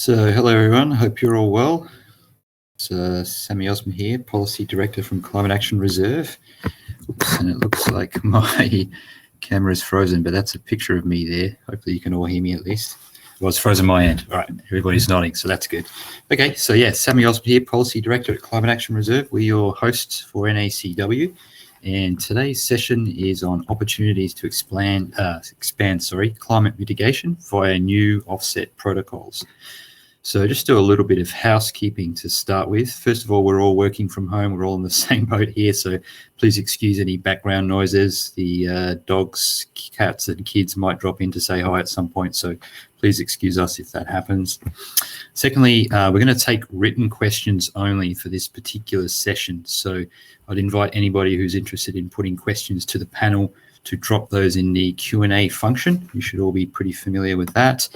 So, hello everyone, hope you're all well. It's Sami Osman here, Policy Director from Climate Action Reserve. Oops, and it looks like my camera is frozen, but that's a picture of me there. Hopefully you can all hear me at least. Well, it's frozen my end. All right, everybody's nodding, so that's good. Okay, so yeah, Sami Osman here, Policy Director at Climate Action Reserve. We're your hosts for NACW, and today's session is on opportunities to expand climate mitigation via new offset protocols. So just do a little bit of housekeeping to start with. First of all, we're all working from home. We're all in the same boat here, so please excuse any background noises. The dogs, cats, and kids might drop in to say hi at some point, so please excuse us if that happens. Secondly, we're going to take written questions only for this particular session. So I'd invite anybody who's interested in putting questions to the panel to drop those in the Q&A function. You should all be pretty familiar with that.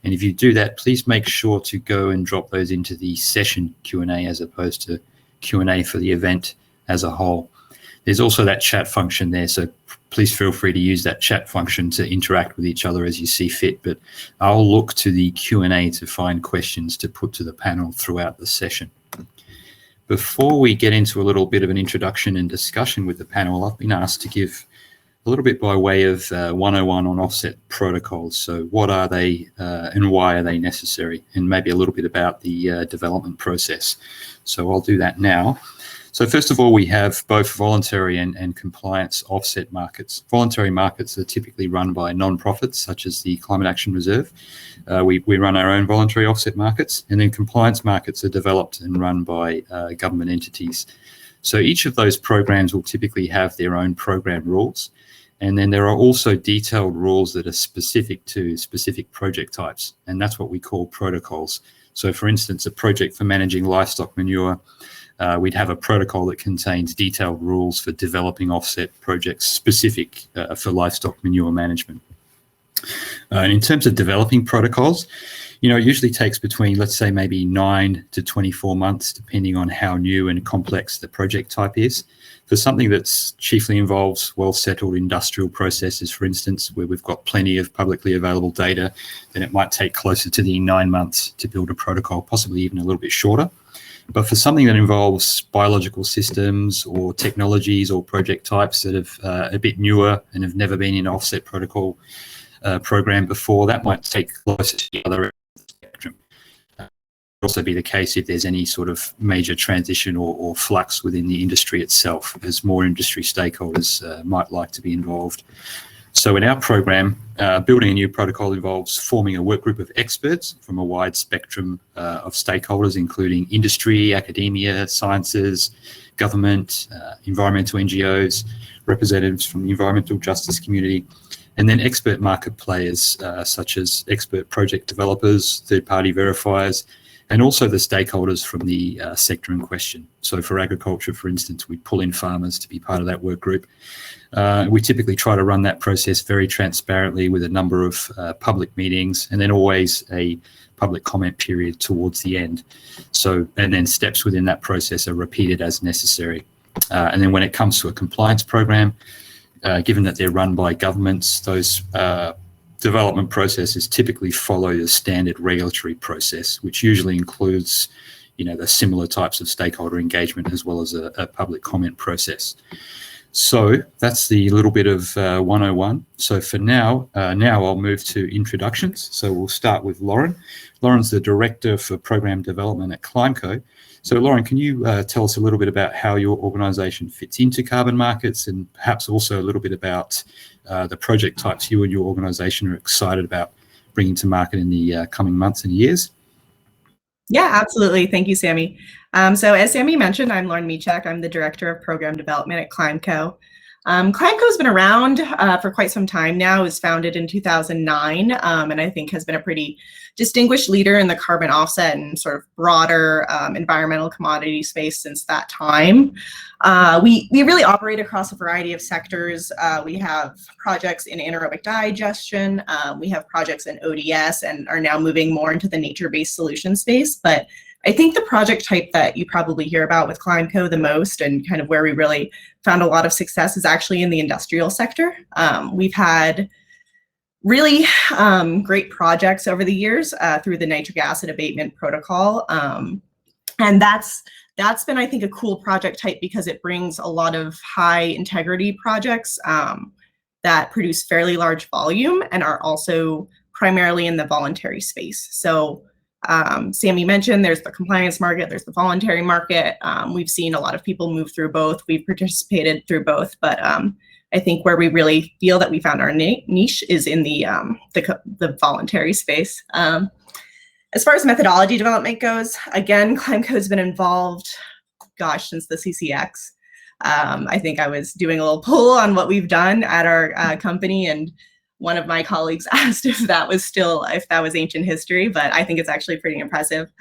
And if you do that, please make sure to go and drop those into the session Q&A as opposed to Q&A for the event as a whole. There's also that chat function there, so please feel free to use that chat function to interact with each other as you see fit, but I'll look to the Q&A to find questions to put to the panel throughout the session. Before we get into a little bit of an introduction and discussion with the panel, I've been asked to give a little bit by way of 101 on offset protocols. So what are they and why are they necessary? And maybe a little bit about the development process. So I'll do that now. So first of all, we have both voluntary and compliance offset markets. Voluntary markets are typically run by non-profits, such as the Climate Action Reserve. We run our own voluntary offset markets, and then compliance markets are developed and run by government entities. So each of those programs will typically have their own program rules. And then there are also detailed rules that are specific to specific project types, and that's what we call protocols. So for instance, a project for managing livestock manure, we'd have a protocol that contains detailed rules for developing offset projects specific for livestock manure management. And in terms of developing protocols, it usually takes between, let's say, maybe 9 to 24 months, depending on how new and complex the project type is. For something that's chiefly involves well-settled industrial processes, for instance, where we've got plenty of publicly available data, then it might take closer to the 9 months to build a protocol, possibly even a little bit shorter. But for something that involves biological systems or technologies or project types that have a bit newer and have never been in an offset protocol program before, that might take closer to the other end of the spectrum. Also be the case if there's any sort of major transition or flux within the industry itself, as more industry stakeholders might like to be involved. So in our program, building a new protocol involves forming a work group of experts from a wide spectrum of stakeholders, including industry, academia, sciences, government, environmental NGOs, representatives from the environmental justice community, and then expert market players such as expert project developers, third-party verifiers, and also the stakeholders from the sector in question. So for agriculture, for instance, we pull in farmers to be part of that work group. We typically try to run that process very transparently with a number of public meetings, and then always a public comment period towards the end. So, and then steps within that process are repeated as necessary. And then when it comes to a compliance program, given that they're run by governments, those development processes typically follow the standard regulatory process, which usually includes, the similar types of stakeholder engagement as well as a public comment process. So that's the little bit of 101. So for now I'll move to introductions. So we'll start with Lauren. Lauren's the Director for Program Development at ClimeCo. So Lauren, can you tell us a little bit about how your organisation fits into carbon markets, and perhaps also a little bit about the project types you and your organisation are excited about bringing to market in the coming months and years? Yeah, absolutely. Thank you, Sami. So as Sami mentioned, I'm Lauren Mechak. I'm the Director of Program Development at ClimeCo. ClimeCo has been around for quite some time now. It was founded in 2009, and I think has been a pretty distinguished leader in the carbon offset and sort of broader environmental commodity space since that time. We really operate across a variety of sectors. We have projects in anaerobic digestion, we have projects in ODS, and are now moving more into the nature-based solution space. But I think the project type that you probably hear about with ClimeCo the most, and kind of where we really found a lot of success, is actually in the industrial sector. We've had really great projects over the years through the nitric acid abatement protocol. And that's been, I think, a cool project type because it brings a lot of high integrity projects that produce fairly large volume and are also primarily in the voluntary space. So Sami mentioned there's the compliance market, there's the voluntary market. We've seen a lot of people move through both. We've participated through both, but I think where we really feel that we found our niche is in the voluntary space. As far as methodology development goes, again, ClimeCo has been involved, gosh, since the CCX. I think I was doing a little poll on what we've done at our company, and one of my colleagues asked if that was ancient history, but I think it's actually pretty impressive.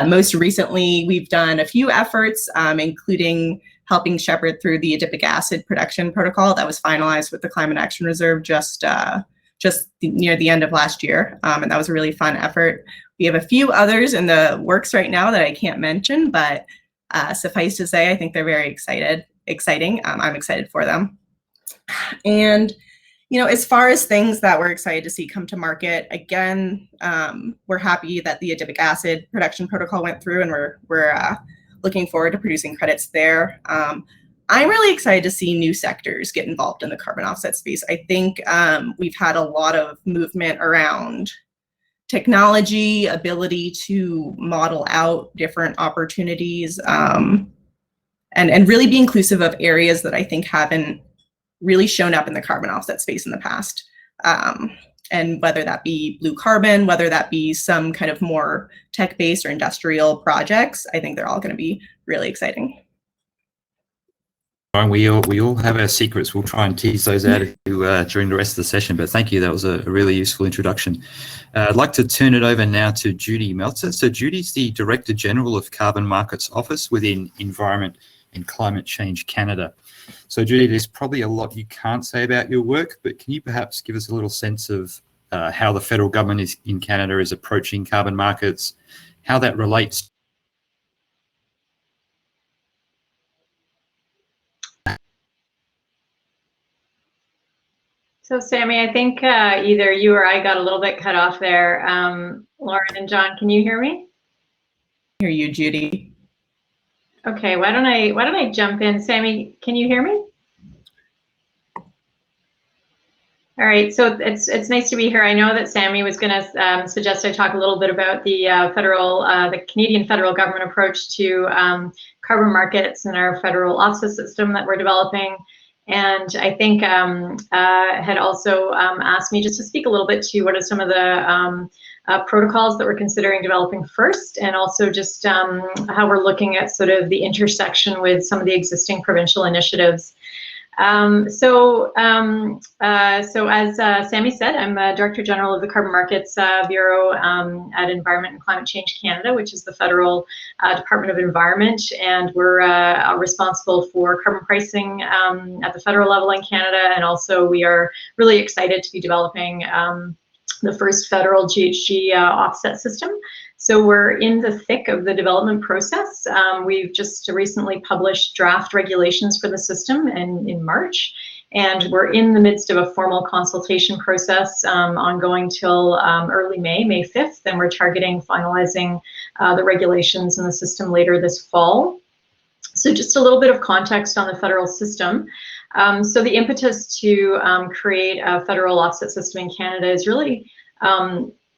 Most recently, we've done a few efforts, including helping shepherd through the adipic acid production protocol that was finalized with the Climate Action Reserve just near the end of last year, and that was a really fun effort. We have a few others in the works right now that I can't mention, but suffice to say, I think they're very exciting. I'm excited for them. And as far as things that we're excited to see come to market, again, we're happy that the adipic acid production protocol went through, and we're looking forward to producing credits there. I'm really excited to see new sectors get involved in the carbon offset space. I think we've had a lot of movement around technology, ability to model out different opportunities, and really be inclusive of areas that I think haven't really shown up in the carbon offset space in the past. And whether that be blue carbon, whether that be some kind of more tech-based or industrial projects, I think they're all going to be really exciting. We all have our secrets. We'll try and tease those out during the rest of the session, but thank you. That was a really useful introduction. I'd like to turn it over now to Judy Meltzer. So Judy's the Director General of Carbon Markets Office within Environment and Climate Change Canada. So Judy, there's probably a lot you can't say about your work, but can you perhaps give us a little sense of how the federal government in Canada is approaching carbon markets, how that relates? So Sami, I think either you or I got a little bit cut off there. Lauren and John, can you hear me? I hear you, Judy. Okay, why don't I jump in? Sami, can you hear me? All right, so it's nice to be here. I know that Sami was going to suggest I talk a little bit about the the Canadian federal government approach to carbon markets and our federal offset system that we're developing. And I think had also asked me just to speak a little bit to what are some of the protocols that we're considering developing first, and also just how we're looking at sort of the intersection with some of the existing provincial initiatives. So as Sami said, I'm Director General of the Carbon Markets Bureau at Environment and Climate Change Canada, which is the federal Department of Environment, and we're responsible for carbon pricing at the federal level in Canada, and also we are really excited to be developing the first federal GHG offset system. So we're in the thick of the development process. We've just recently published draft regulations for the system in March, and we're in the midst of a formal consultation process ongoing till early May 5th, and we're targeting finalizing the regulations in the system later this fall. So just a little bit of context on the federal system. So the impetus to create a federal offset system in Canada is really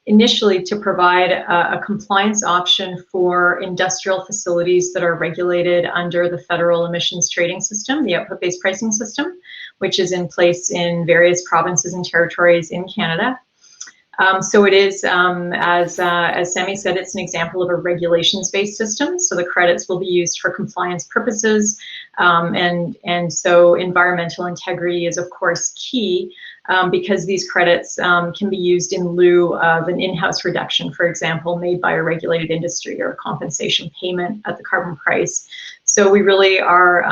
initially to provide a compliance option for industrial facilities that are regulated under the federal emissions trading system, the output-based pricing system, which is in place in various provinces and territories in Canada. So it is, as Sami said, it's an example of a regulations-based system. So the credits will be used for compliance purposes, and so environmental integrity is of course key, because these credits can be used in lieu of an in-house reduction, for example, made by a regulated industry, or a compensation payment at the carbon price. So we really are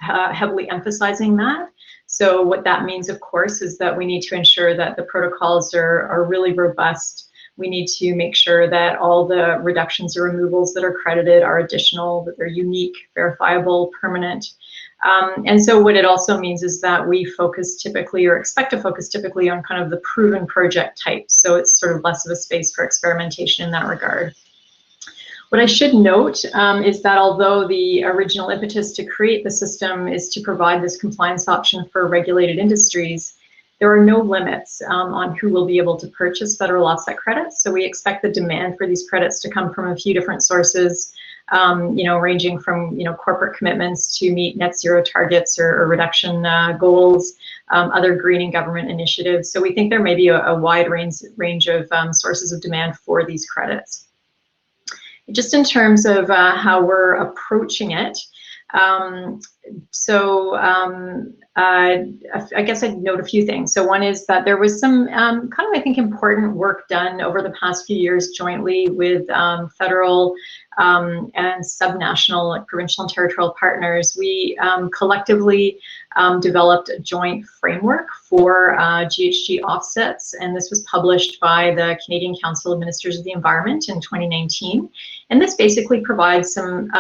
heavily emphasizing that. So what that means, of course, is that we need to ensure that the protocols are really robust. We need to make sure that all the reductions or removals that are credited are additional, that they're unique, verifiable, permanent. And so what it also means is that we focus typically, or expect to focus typically, on kind of the proven project types. So it's sort of less of a space for experimentation in that regard. What I should note is that although the original impetus to create the system is to provide this compliance option for regulated industries, there are no limits on who will be able to purchase federal offset credits. So we expect the demand for these credits to come from a few different sources, ranging from corporate commitments to meet net zero targets or reduction goals, other greening government initiatives. So we think there may be a wide range of sources of demand for these credits. Just in terms of how we're approaching it, I guess I'd note a few things. So one is that there was some kind of, I think, important work done over the past few years jointly with federal and subnational, like provincial and territorial partners. We collectively developed a joint framework for GHG offsets, and this was published by the Canadian Council of Ministers of the Environment in 2019. And this basically provides some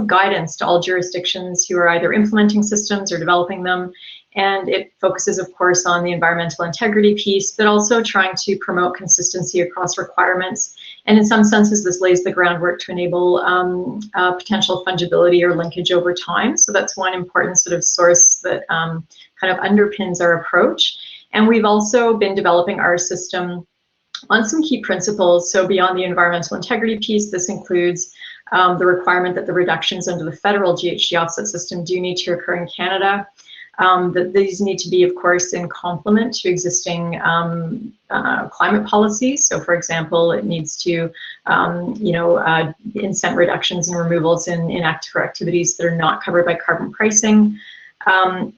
guidance to all jurisdictions who are either implementing systems or developing them. And it focuses, of course, on the environmental integrity piece, but also trying to promote consistency across requirements. And in some senses, this lays the groundwork to enable potential fungibility or linkage over time. So that's one important sort of source that kind of underpins our approach. And we've also been developing our system on some key principles. So beyond the environmental integrity piece, this includes the requirement that the reductions under the federal GHG offset system do need to occur in Canada. That these need to be, of course, in complement to existing climate policies. So, for example, it needs to, incent reductions and removals in activities that are not covered by carbon pricing.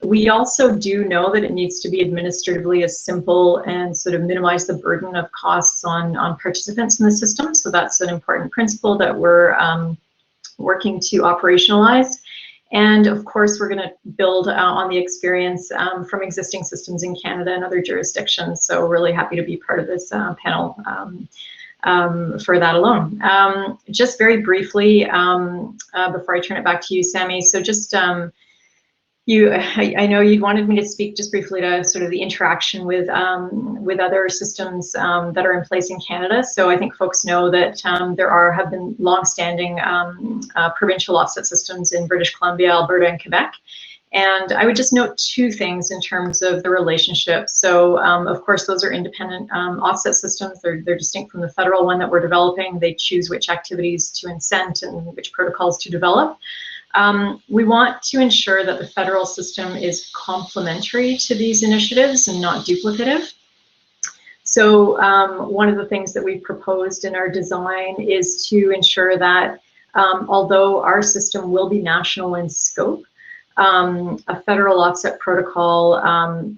We also do know that it needs to be administratively as simple and sort of minimize the burden of costs on participants in the system. So that's an important principle that we're working to operationalize. And of course, we're going to build on the experience from existing systems in Canada and other jurisdictions. So really happy to be part of this panel for that alone. Just very briefly, before I turn it back to you, Sami, so just I know you wanted me to speak just briefly to sort of the interaction with other systems that are in place in Canada. So I think folks know that have been longstanding provincial offset systems in British Columbia, Alberta, and Quebec. And I would just note two things in terms of the relationship. So of course, those are independent offset systems. They're distinct from the federal one that we're developing. They choose which activities to incent and which protocols to develop. We want to ensure that the federal system is complementary to these initiatives and not duplicative. So one of the things that we've proposed in our design is to ensure that although our system will be national in scope, a federal offset protocol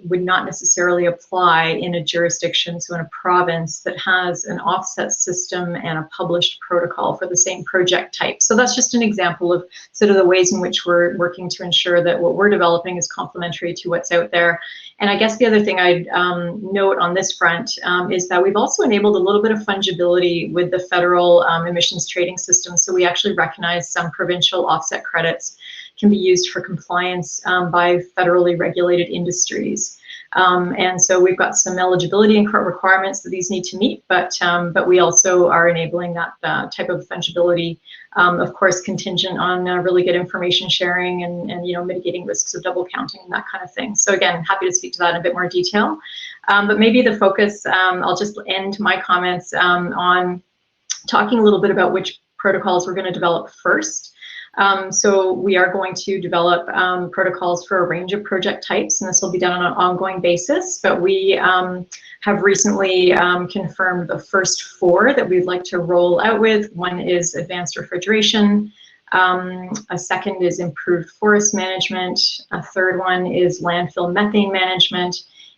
would not necessarily apply in a jurisdiction, so in a province that has an offset system and a published protocol for the same project type. So that's just an example of sort of the ways in which we're working to ensure that what we're developing is complementary to what's out there. And I guess the other thing I'd note on this front is that we've also enabled a little bit of fungibility with the federal emissions trading system. So we actually recognize some provincial offset credits can be used for compliance by federally regulated industries. And so we've got some eligibility and requirements that these need to meet, but we also are enabling that type of fungibility, of course, contingent on really good information sharing and mitigating risks of double counting and that kind of thing. So again, happy to speak to that in a bit more detail. But maybe the focus, I'll just end my comments on talking a little bit about which protocols we're going to develop first. So we are going to develop protocols for a range of project types, and this will be done on an ongoing basis. But we have recently confirmed the first 4 that we'd like to roll out with. One is advanced refrigeration. A second is improved forest management. A third one is landfill methane management.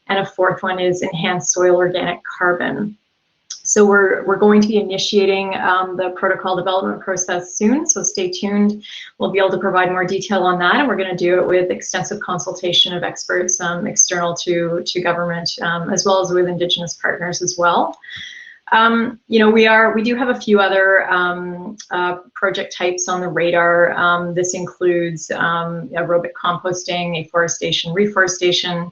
And a fourth one is enhanced soil organic carbon. So we're going to be initiating the protocol development process soon, so stay tuned. We'll be able to provide more detail on that, and we're going to do it with extensive consultation of experts external to government, as well as with Indigenous partners as well. We do have a few other project types on the radar. This includes aerobic composting, afforestation, reforestation,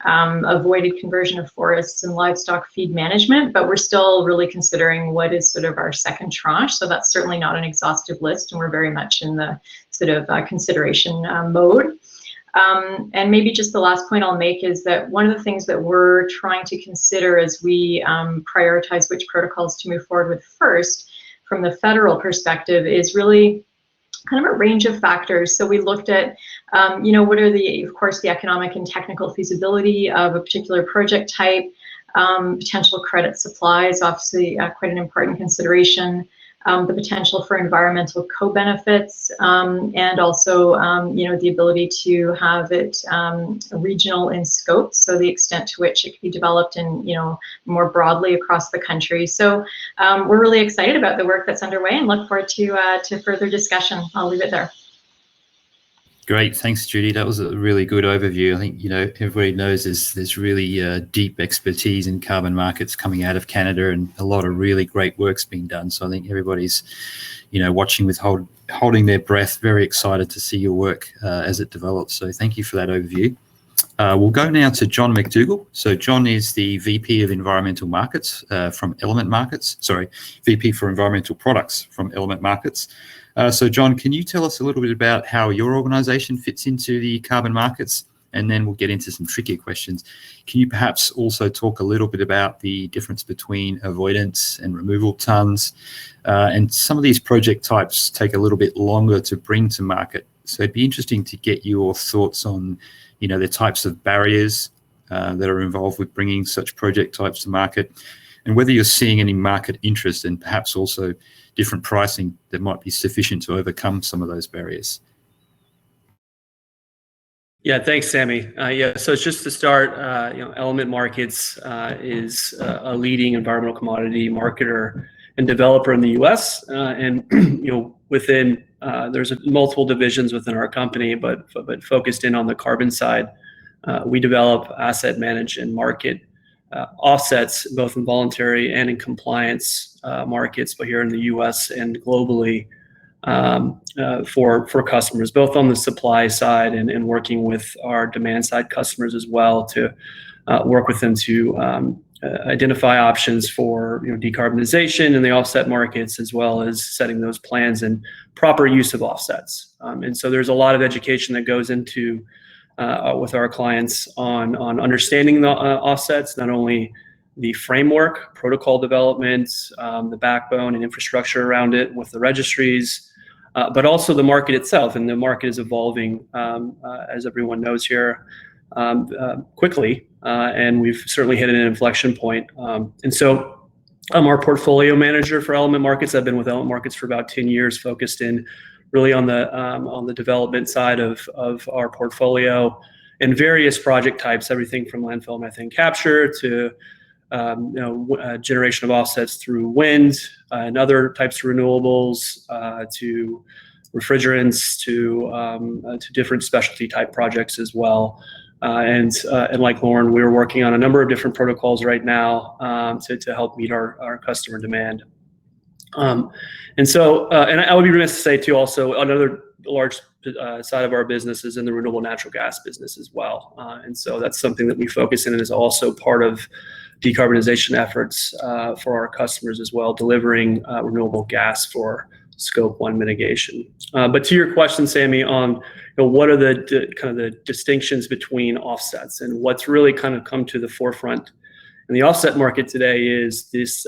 avoided conversion of forests, and livestock feed management, but we're still really considering what is sort of our second tranche. So that's certainly not an exhaustive list, and we're very much in the sort of consideration mode. And maybe just the last point I'll make is that one of the things that we're trying to consider as we prioritize which protocols to move forward with first, from the federal perspective, is really kind of a range of factors. So we looked at, what are of course, the economic and technical feasibility of a particular project type. Potential credit supply is obviously quite an important consideration. The potential for environmental co-benefits, and also, the ability to have it regional in scope, so the extent to which it can be developed in, more broadly across the country. So we're really excited about the work that's underway and look forward to further discussion. I'll leave it there. Great, thanks, Judy. That was a really good overview. I think everybody knows there's really deep expertise in carbon markets coming out of Canada, and a lot of really great work's being done. So I think everybody's, watching with holding their breath, very excited to see your work as it develops. So thank you for that overview. We'll go now to John McDougal. So John is the VP of Environmental Markets from Element Markets. Sorry, VP for Environmental Products from Element Markets. So John, can you tell us a little bit about how your organisation fits into the carbon markets? And then we'll get into some trickier questions. Can you perhaps also talk a little bit about the difference between avoidance and removal tonnes? And some of these project types take a little bit longer to bring to market. So it'd be interesting to get your thoughts on, the types of barriers that are involved with bringing such project types to market, and whether you're seeing any market interest and perhaps also different pricing that might be sufficient to overcome some of those barriers. Yeah, thanks, Sami. So just to start, Element Markets is a leading environmental commodity marketer and developer in the U.S. And within there's multiple divisions within our company, but focused in on the carbon side, we develop, asset manage, and market offsets, both in voluntary and in compliance markets, but here in the U.S. and globally, for customers, both on the supply side and working with our demand side customers as well, to work with them to identify options for decarbonization in the offset markets, as well as setting those plans and proper use of offsets. And so there's a lot of education that goes into with our clients on understanding the offsets, not only the framework, protocol development, the backbone and infrastructure around it with the registries, but also the market itself. And the market is evolving, as everyone knows here, quickly, and we've certainly hit an inflection point. And so I'm our portfolio manager for Element Markets. I've been with Element Markets for about 10 years, focused in really on the development side of our portfolio and various project types, everything from landfill methane capture to generation of offsets through wind and other types of renewables, to refrigerants, to different specialty type projects as well. And like Lauren, we're working on a number of different protocols right now to help meet our customer demand. And so, and I would be remiss to say too, also another large side of our business is in the renewable natural gas business as well. And so that's something that we focus in and is also part of decarbonization efforts for our customers as well, delivering renewable gas for Scope 1 mitigation. But to your question, Sami, on what are the kind of the distinctions between offsets, and what's really kind of come to the forefront in the offset market today is this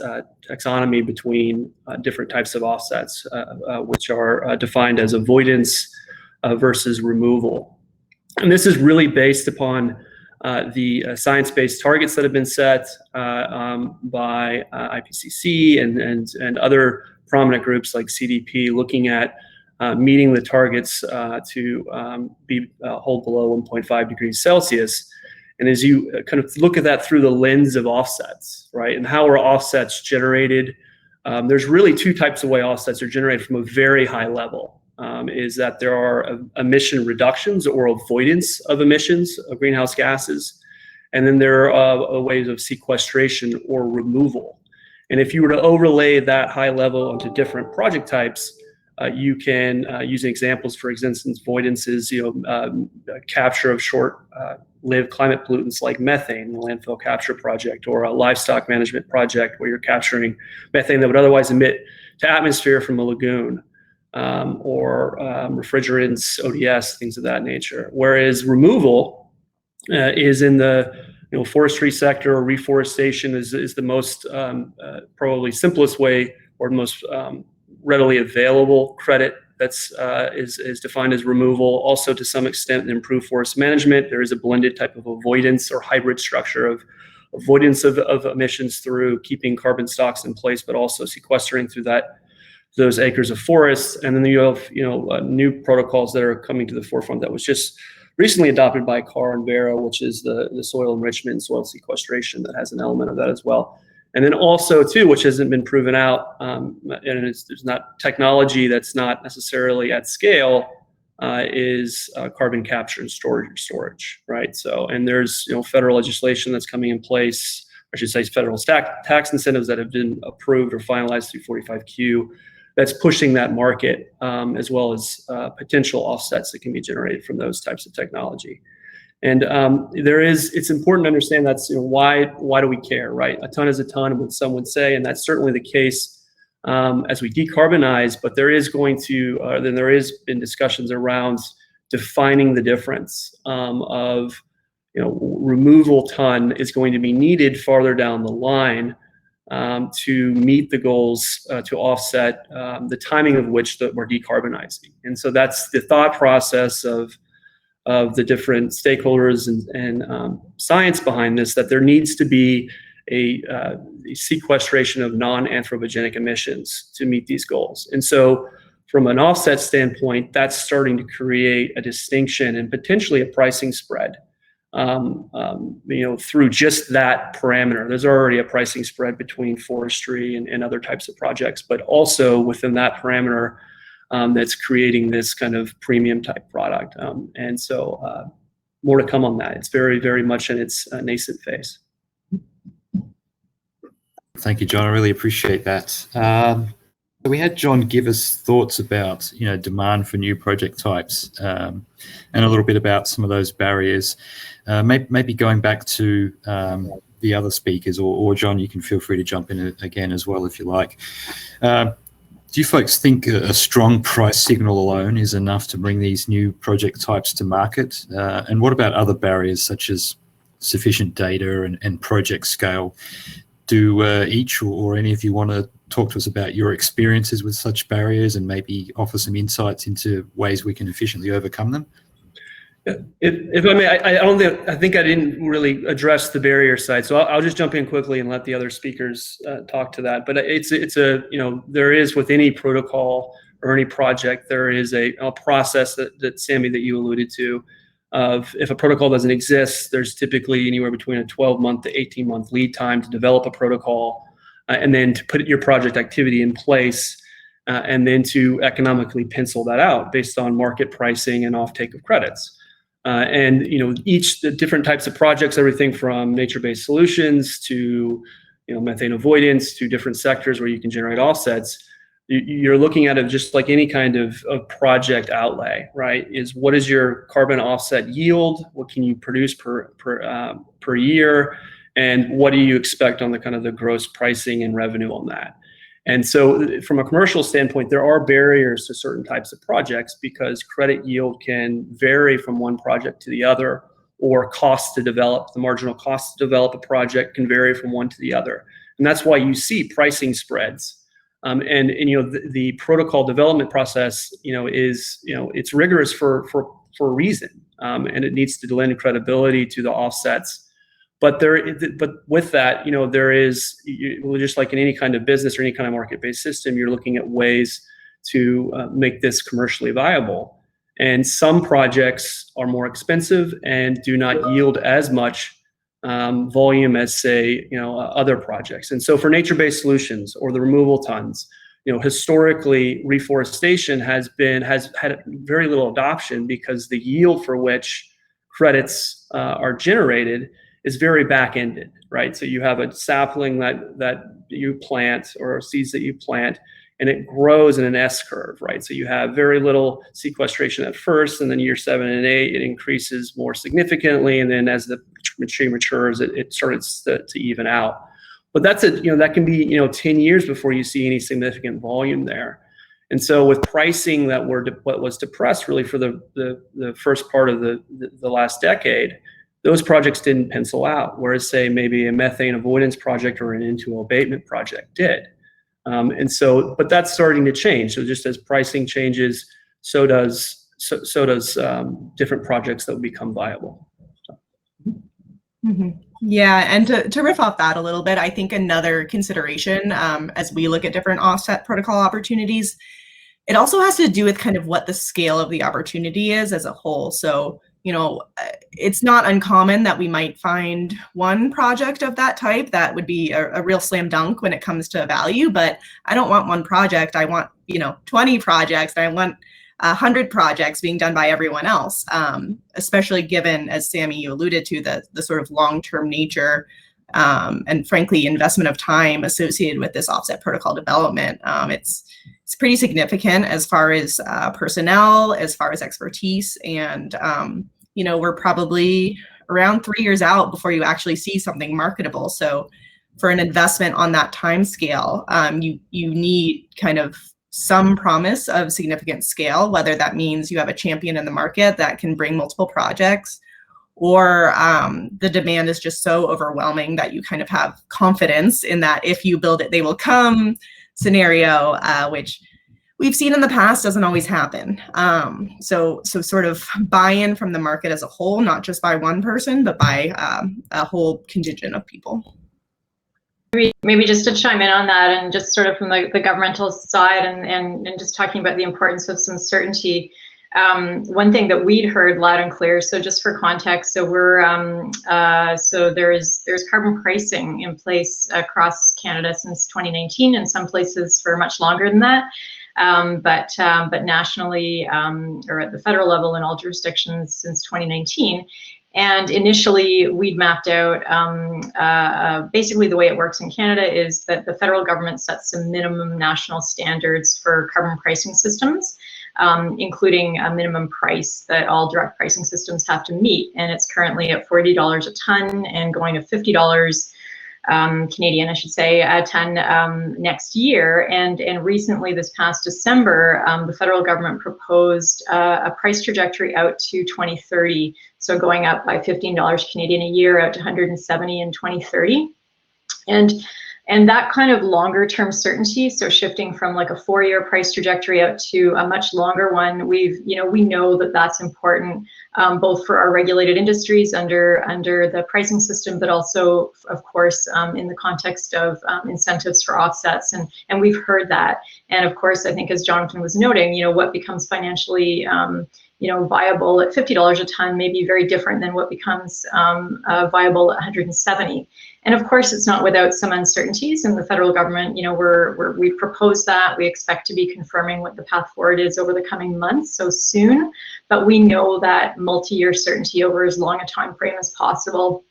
taxonomy between different types of offsets, which are defined as avoidance versus removal. And this is really based upon the science-based targets that have been set by IPCC and other prominent groups like CDP, looking at meeting the targets to be hold below 1.5 degrees Celsius. And as you kind of look at that through the lens of offsets, right, and how are offsets generated, there's really two types of way offsets are generated from a very high level. Is that there are emission reductions or avoidance of emissions of greenhouse gases, and then there are ways of sequestration or removal. And if you were to overlay that high level onto different project types, you can use examples, for instance, avoidances, capture of short-lived climate pollutants like methane, the landfill capture project, or a livestock management project where you're capturing methane that would otherwise emit to atmosphere from a lagoon, or refrigerants, ODS, things of that nature. Whereas removal is in the forestry sector, or reforestation is the most probably simplest way, or most readily available credit that's is defined as removal. Also, to some extent, improved forest management. There is a blended type of avoidance or hybrid structure of avoidance of emissions through keeping carbon stocks in place, but also sequestering through those acres of forests. And then you have new protocols that are coming to the forefront that was just recently adopted by CAR and Vera, which is the soil enrichment and soil sequestration that has an element of that as well. And then also too, which hasn't been proven out, and there's not technology that's not necessarily at scale, is carbon capture and storage, right? So, and there's federal legislation that's coming in place, I should say federal tax incentives that have been approved or finalized through 45Q, that's pushing that market, as well as potential offsets that can be generated from those types of technology. And it's important to understand that's why do we care, right? A ton is a ton, what some would say, and that's certainly the case as we decarbonize. But there is been discussions around defining the difference of removal ton is going to be needed farther down the line to meet the goals to offset the timing of which that we're decarbonizing. And so that's the thought process of the different stakeholders and science behind this, that there needs to be a sequestration of non-anthropogenic emissions to meet these goals. And so from an offset standpoint, that's starting to create a distinction and potentially a pricing spread through just that parameter. There's already a pricing spread between forestry and other types of projects, but also within that parameter, that's creating this kind of premium type product. And so more to come on that. It's very, very much in its nascent phase. Thank you, John. I really appreciate that. We had John give us thoughts about demand for new project types, and a little bit about some of those barriers. Maybe going back to the other speakers, or John, you can feel free to jump in again as well if you like. Do you folks think a strong price signal alone is enough to bring these new project types to market? And what about other barriers such as sufficient data and project scale? Do each or any of you want to talk to us about your experiences with such barriers and maybe offer some insights into ways we can efficiently overcome them? If I may, I think I didn't really address the barrier side, so I'll just jump in quickly and let the other speakers talk to that. But there is, with any protocol or any project, there is a process that Sami, that you alluded to, of if a protocol doesn't exist, there's typically anywhere between a 12-month to 18-month lead time to develop a protocol, and then to put your project activity in place, and then to economically pencil that out based on market pricing and offtake of credits. And the different types of projects, everything from nature-based solutions to methane avoidance to different sectors where you can generate offsets, you're looking at it just like any kind of project outlay, right? Is what is your carbon offset yield? What can you produce per year? And what do you expect on the kind of the gross pricing and revenue on that? And so from a commercial standpoint, there are barriers to certain types of projects because credit yield can vary from one project to the other, or cost to develop, the marginal cost to develop a project can vary from one to the other. And that's why you see pricing spreads. The protocol development process, it's rigorous for a reason, and it needs to lend credibility to the offsets. But with that, there is, just like in any kind of business or any kind of market-based system, you're looking at ways to make this commercially viable. And some projects are more expensive and do not yield as much volume as, say, other projects. And so for nature-based solutions or the removal tons, historically reforestation has had very little adoption because the yield for which credits are generated is very back-ended, right? So you have a sapling that you plant, or seeds that you plant, and it grows in an S curve, right? So you have very little sequestration at first, and then year 7 and 8, it increases more significantly, and then as the tree matures, it starts to even out. But that's that can be 10 years before you see any significant volume there. And so with pricing that what was depressed really for the first part of the last decade, those projects didn't pencil out, whereas say maybe a methane avoidance project or an into abatement project did. But that's starting to change. So just as pricing changes, so does different projects that will become viable. So. Mm-hmm. Yeah, and to riff off that a little bit, I think another consideration as we look at different offset protocol opportunities, it also has to do with kind of what the scale of the opportunity is as a whole. So, it's not uncommon that we might find one project of that type that would be a real slam dunk when it comes to value, but I don't want one project. I want, 20 projects. I want 100 projects being done by everyone else, especially given, as Sami, you alluded to, the sort of long-term nature and frankly, investment of time associated with this offset protocol development. It's pretty significant as far as personnel, as far as expertise, and we're probably around 3 years out before you actually see something marketable. So for an investment on that time scale, you need kind of some promise of significant scale, whether that means you have a champion in the market that can bring multiple projects, or the demand is just so overwhelming that you kind of have confidence in that if you build it, they will come scenario, which we've seen in the past doesn't always happen. So sort of buy-in from the market as a whole, not just by one person, but by a whole contingent of people. Maybe just to chime in on that, and just sort of from the governmental side, and just talking about the importance of some certainty. One thing that we'd heard loud and clear, so just for context, so we're so there's carbon pricing in place across Canada since 2019, and some places for much longer than that. But nationally, or at the federal level in all jurisdictions since 2019. And initially, we'd mapped out, basically the way it works in Canada is that the federal government sets some minimum national standards for carbon pricing systems, including a minimum price that all direct pricing systems have to meet. And it's currently at $40 a ton and going to $50 Canadian, I should say, a ton next year. And recently, this past December, the federal government proposed a price trajectory out to 2030. So going up by $15 Canadian a year out to 170 in 2030. And that kind of longer term certainty, so shifting from like a 4-year price trajectory out to a much longer one, we know that that's important, both for our regulated industries under the pricing system, but also, of course, in the context of incentives for offsets. And we've heard that. And of course, I think as Jonathan was noting, what becomes financially viable at $50 a ton may be very different than what becomes viable at 170. And of course, it's not without some uncertainties in the federal government. We proposed that. We expect to be confirming what the path forward is over the coming months, so soon. But we know that multi-year certainty over as long a time frame as possible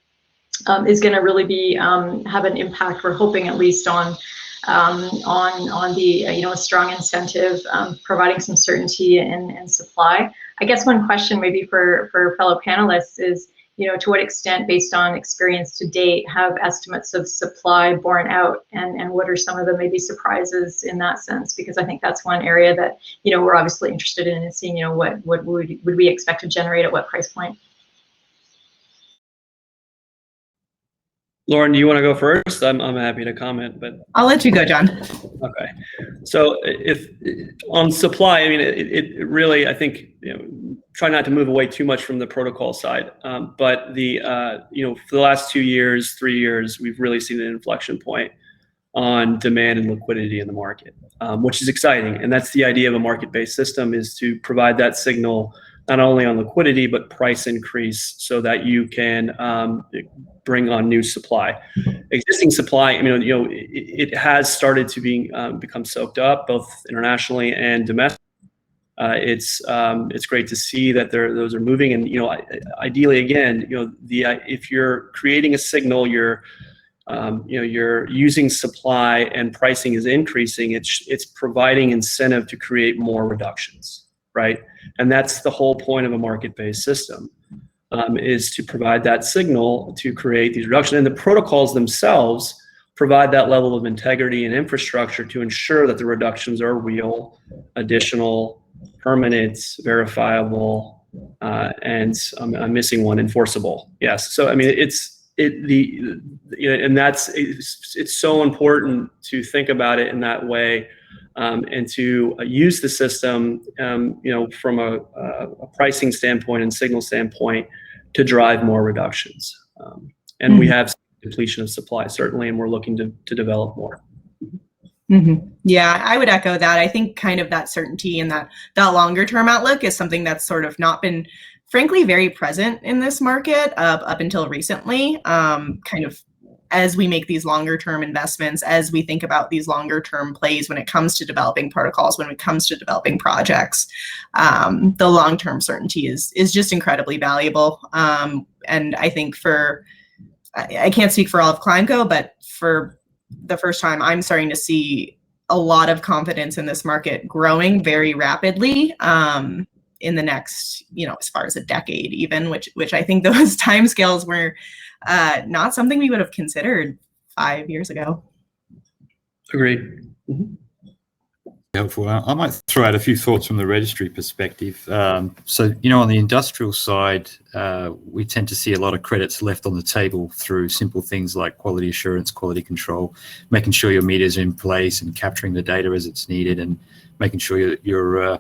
is going to really be have an impact. We're hoping at least on the a strong incentive, providing some certainty and supply. I guess one question maybe for fellow panelists is, to what extent, based on experience to date, have estimates of supply borne out, and what are some of the maybe surprises in that sense? Because I think that's one area that we're obviously interested in, and seeing what would we expect to generate at what price point. Lauren, do you want to go first? I'm happy to comment, but I'll let you go, John. Okay. So if on supply, I mean, it really, I think, try not to move away too much from the protocol side. But the for the last 2 years, 3 years, we've really seen an inflection point on demand and liquidity in the market, which is exciting. And that's the idea of a market-based system, is to provide that signal not only on liquidity, but price increase, so that you can bring on new supply. Existing supply, it has started to become soaked up, both internationally and domestically. it's great to see that those are moving. And ideally, again, if you're creating a signal, you're using supply and pricing is increasing. It's providing incentive to create more reductions, right? And that's the whole point of a market-based system, is to provide that signal to create these reductions. And the protocols themselves provide that level of integrity and infrastructure to ensure that the reductions are real, additional, permanent, verifiable, and I'm missing one, enforceable. Yes. So I mean, it's so important to think about it in that way, and to use the system, from a pricing standpoint and signal standpoint to drive more reductions. And we have depletion of supply, certainly, and we're looking to develop more. Yeah, I would echo that. I think kind of that certainty and that longer term outlook is something that's sort of not been, frankly, very present in this market up until recently. Kind of as we make these longer term investments, as we think about these longer term plays when it comes to developing protocols, when it comes to developing projects, the long term certainty is just incredibly valuable. And I think I can't speak for all of ClimeCo, but for the first time, I'm starting to see a lot of confidence in this market growing very rapidly in the next, as far as a decade even, which I think those timescales were not something we would have considered 5 years ago. Agreed. Helpful. I might throw out a few thoughts from the registry perspective. So, on the industrial side, we tend to see a lot of credits left on the table through simple things like quality assurance, quality control, making sure your meters are in place and capturing the data as it's needed, and making sure you're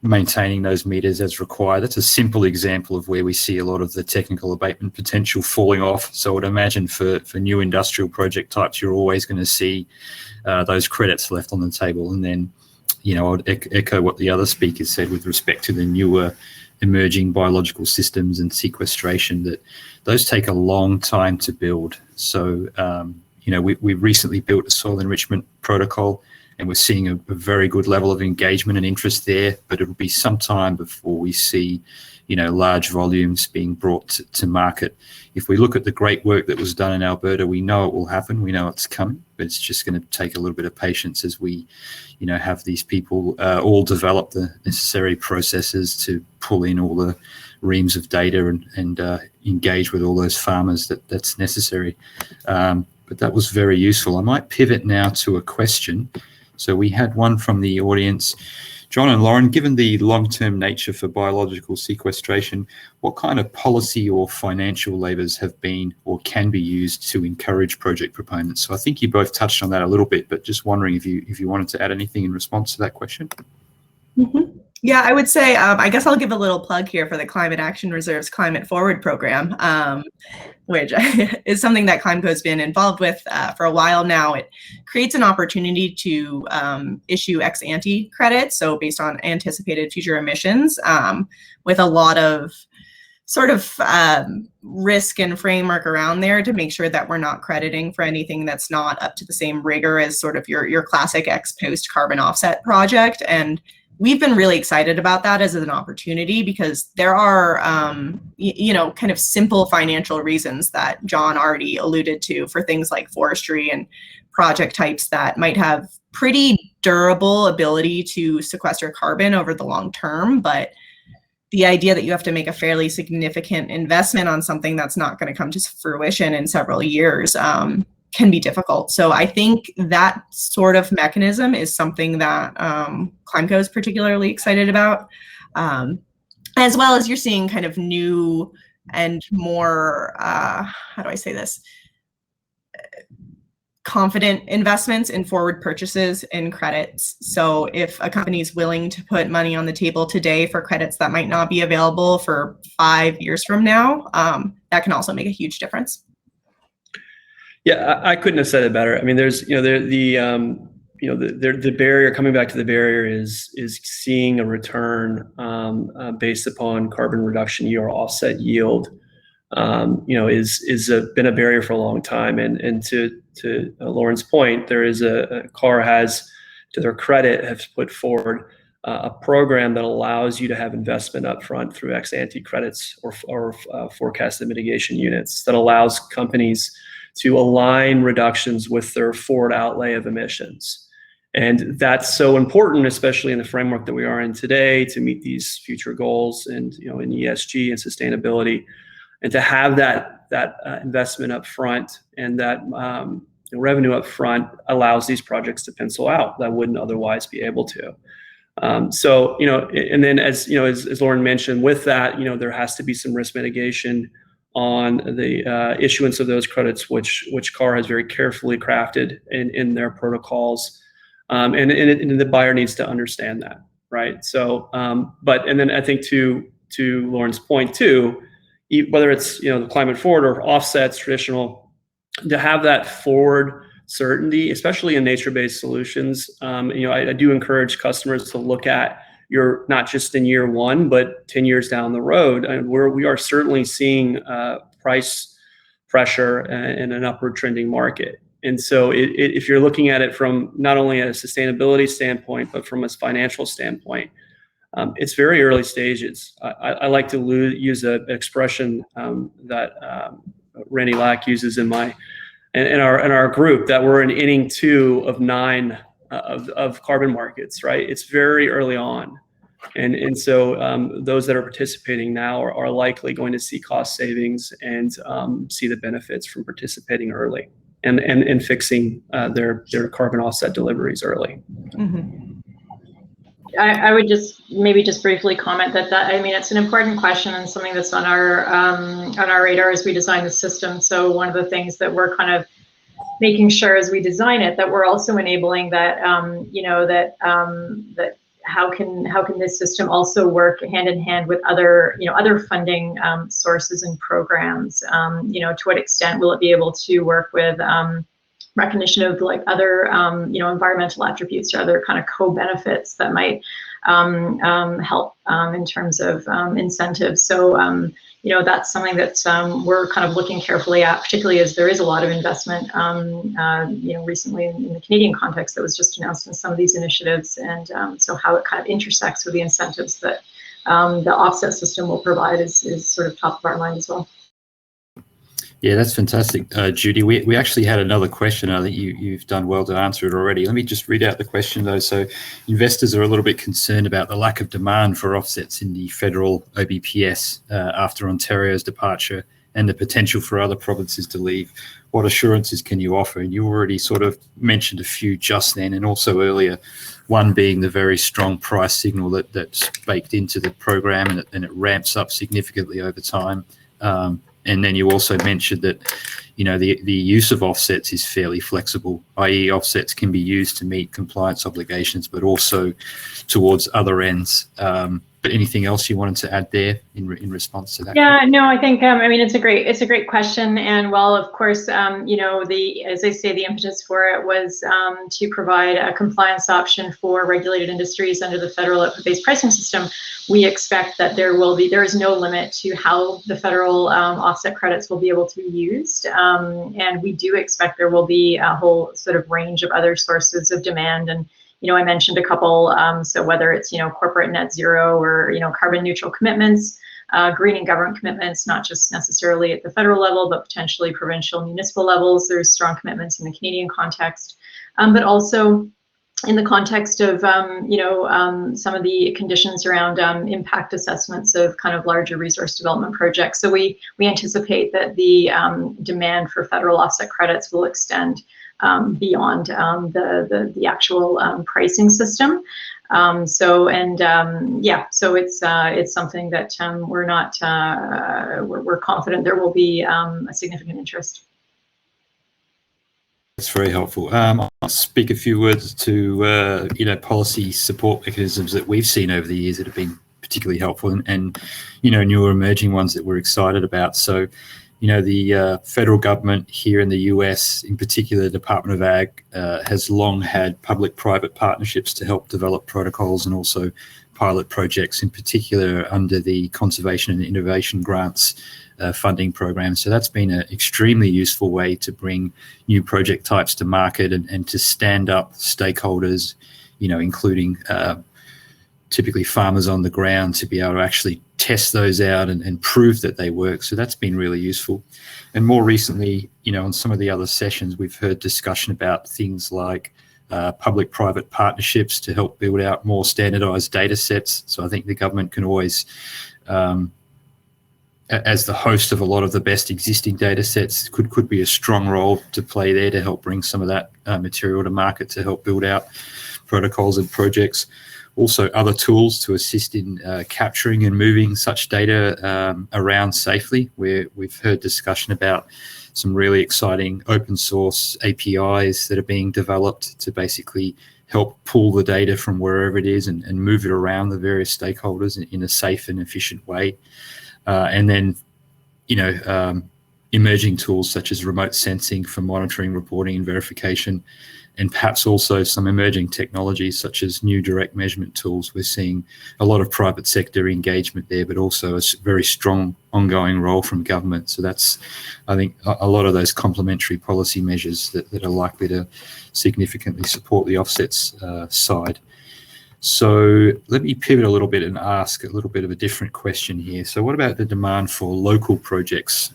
maintaining those meters as required. That's a simple example of where we see a lot of the technical abatement potential falling off. So I would imagine for new industrial project types, you're always going to see those credits left on the table. And then, I would echo what the other speakers said with respect to the newer emerging biological systems and sequestration, that those take a long time to build. So, we've recently built a soil enrichment protocol, and we're seeing a very good level of engagement and interest there, but it'll be some time before we see, large volumes being brought to market. If we look at the great work that was done in Alberta, we know it will happen. We know it's coming, but it's just going to take a little bit of patience as we, have these people all develop the necessary processes to pull in all the reams of data and engage with all those farmers that's necessary. But that was very useful. I might pivot now to a question. So we had one from the audience. John and Lauren, given the long-term nature for biological sequestration, what kind of policy or financial levers have been or can be used to encourage project proponents? So I think you both touched on that a little bit, but just wondering if you wanted to add anything in response to that question. Yeah, I would say, I guess I'll give a little plug here for the Climate Action Reserve's Climate Forward program, which is something that ClimeCo has been involved with for a while now. It creates an opportunity to issue ex-ante credits, so based on anticipated future emissions, with a lot of sort of risk and framework around there to make sure that we're not crediting for anything that's not up to the same rigor as sort of your classic ex-post carbon offset project. And we've been really excited about that as an opportunity because there are, kind of simple financial reasons that John already alluded to for things like forestry and project types that might have pretty durable ability to sequester carbon over the long term. But the idea that you have to make a fairly significant investment on something that's not going to come to fruition in several years can be difficult. So I think that sort of mechanism is something that ClimeCo is particularly excited about, as well as you're seeing kind of new and more, how do I say this, confident investments in forward purchases in credits. So if a company is willing to put money on the table today for credits that might not be available for 5 years from now, that can also make a huge difference. Yeah, I couldn't have said it better. I mean, there's, the barrier, coming back to the barrier is seeing a return based upon carbon reduction or offset yield, is been a barrier for a long time. And to Lauren's point, there is a CAR has, to their credit, have put forward a program that allows you to have investment upfront through ex-ante credits or forecasted mitigation units that allows companies to align reductions with their forward outlay of emissions. And that's so important, especially in the framework that we are in today, to meet these future goals and in ESG and sustainability, and to have that investment up front and that revenue up front allows these projects to pencil out that wouldn't otherwise be able to. So, and then as Lauren mentioned, with that, there has to be some risk mitigation on the issuance of those credits, which CAR has very carefully crafted in their protocols. And the buyer needs to understand that, right? So, and then I think to Lauren's point too, whether it's the climate forward or offsets, traditional, to have that forward certainty, especially in nature-based solutions. I do encourage customers to look at your not just in year one, but 10 years down the road, and we are certainly seeing price pressure in an upward trending market. And so if you're looking at it from not only a sustainability standpoint, but from a financial standpoint, it's very early stages. I like to use an expression that Randy Lack uses in our group, that we're in inning 2 of 9 of carbon markets, right? It's very early on. And so those that are participating now are likely going to see cost savings and see the benefits from participating early and fixing their carbon offset deliveries early. Mm-hmm. I would just briefly comment that it's an important question and something that's on our radar as we design the system. So one of the things that we're kind of making sure as we design it, that we're also enabling that that how can this system also work hand in hand with other funding sources and programs. To what extent will it be able to work with recognition of like other environmental attributes or other kind of co-benefits that might help in terms of incentives. So that's something that we're kind of looking carefully at, particularly as there is a lot of investment recently in the Canadian context that was just announced in some of these initiatives, and so how it kind of intersects with the incentives that the offset system will provide is sort of top of our mind as well. Yeah, that's fantastic, Judy. We actually had another question. I think you've done well to answer it already. Let me just read out the question, though. So investors are a little bit concerned about the lack of demand for offsets in the federal OBPS after Ontario's departure and the potential for other provinces to leave. What assurances can you offer? And you already sort of mentioned a few just then and also earlier, one being the very strong price signal that's baked into the program and it ramps up significantly over time. And then you also mentioned that, the use of offsets is fairly flexible, i.e. offsets can be used to meet compliance obligations, but also towards other ends. But anything else you wanted to add there in response to that? Yeah, no, I think it's a great question, and while of course as I say, the impetus for it was to provide a compliance option for regulated industries under the federal output-based pricing system. We expect that there is no limit to how the federal offset credits will be able to be used, and we do expect there will be a whole sort of range of other sources of demand. And I mentioned a couple, so whether it's, corporate net zero or, carbon neutral commitments, greening government commitments, not just necessarily at the federal level, but potentially provincial, municipal levels. There's strong commitments in the Canadian context, but also in the context of, some of the conditions around impact assessments of kind of larger resource development projects. So we anticipate that the demand for federal offset credits will extend beyond the actual pricing system. So it's something that we're confident there will be a significant interest. That's very helpful. I'll speak a few words to policy support mechanisms that we've seen over the years that have been particularly helpful, and newer emerging ones that we're excited about. So the federal government here in the US, in particular the Department of Ag, has long had public-private partnerships to help develop protocols and also pilot projects, in particular under the Conservation and Innovation Grants funding program. So that's been an extremely useful way to bring new project types to market and to stand up stakeholders, including typically farmers on the ground to be able to actually test those out and prove that they work. So that's been really useful. And more recently, on some of the other sessions, we've heard discussion about things like public-private partnerships to help build out more standardized data sets. So I think the government can always, as the host of a lot of the best existing data sets, could be a strong role to play there to help bring some of that material to market to help build out protocols and projects. Also, other tools to assist in capturing and moving such data around safely, where we've heard discussion about some really exciting open source APIs that are being developed to basically help pull the data from wherever it is and move it around the various stakeholders in a safe and efficient way. And then, emerging tools such as remote sensing for monitoring, reporting, and verification, and perhaps also some emerging technologies such as new direct measurement tools. We're seeing a lot of private sector engagement there, but also a very strong ongoing role from government. So that's, I think, a lot of those complementary policy measures that are likely to significantly support the offsets side. So let me pivot a little bit and ask a little bit of a different question here. So what about the demand for local projects?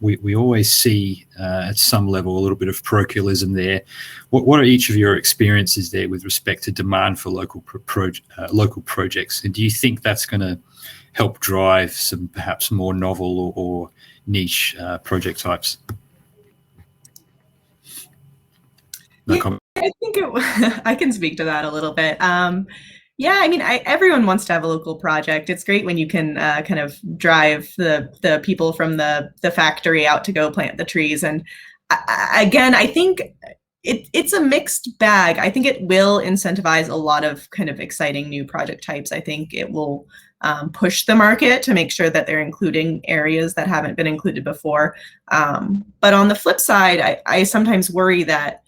We always see at some level a little bit of parochialism there. What are each of your experiences there with respect to demand for local projects? And do you think that's going to help drive some perhaps more novel or niche project types? No comment. I think I can speak to that a little bit. Yeah, I mean, everyone wants to have a local project. It's great when you can kind of drive the people from the factory out to go plant the trees. And again, I think it's a mixed bag. I think it will incentivize a lot of kind of exciting new project types. I think it will push the market to make sure that they're including areas that haven't been included before. But on the flip side, I sometimes worry that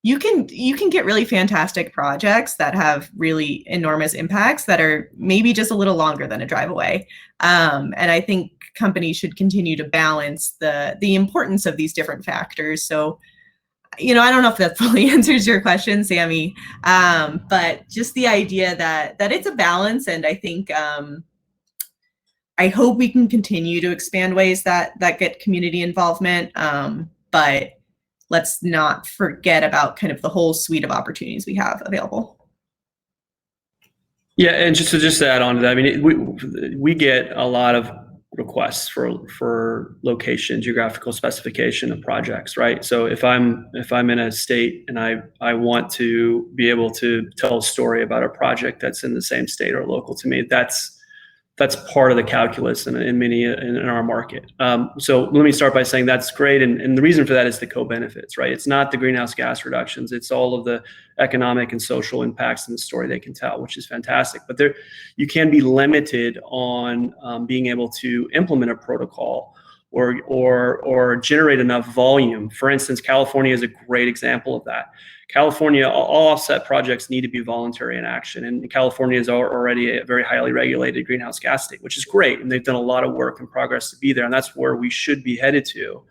you can get really fantastic projects that have really enormous impacts that are maybe just a little longer than a drive away. And I think companies should continue to balance the importance of these different factors. So, I don't know if that fully answers your question, Sami, but just the idea that it's a balance. And I think I hope we can continue to expand ways that get community involvement. But let's not forget about kind of the whole suite of opportunities we have available. Yeah, and just to add on to that, I mean, we get a lot of requests for location, geographical specification of projects, right? So if I'm in a state and I want to be able to tell a story about a project that's in the same state or local to me, that's part of the calculus in our market. So let me start by saying that's great. And the reason for that is the co-benefits, right? It's not the greenhouse gas reductions. It's all of the economic and social impacts in the story they can tell, which is fantastic. But you can be limited on being able to implement a protocol or generate enough volume. For instance, California is a great example of that. California, all offset projects need to be voluntary in action. And California is already a very highly regulated greenhouse gas state, which is great. And they've done a lot of work and progress to be there. And that's where we should be headed to.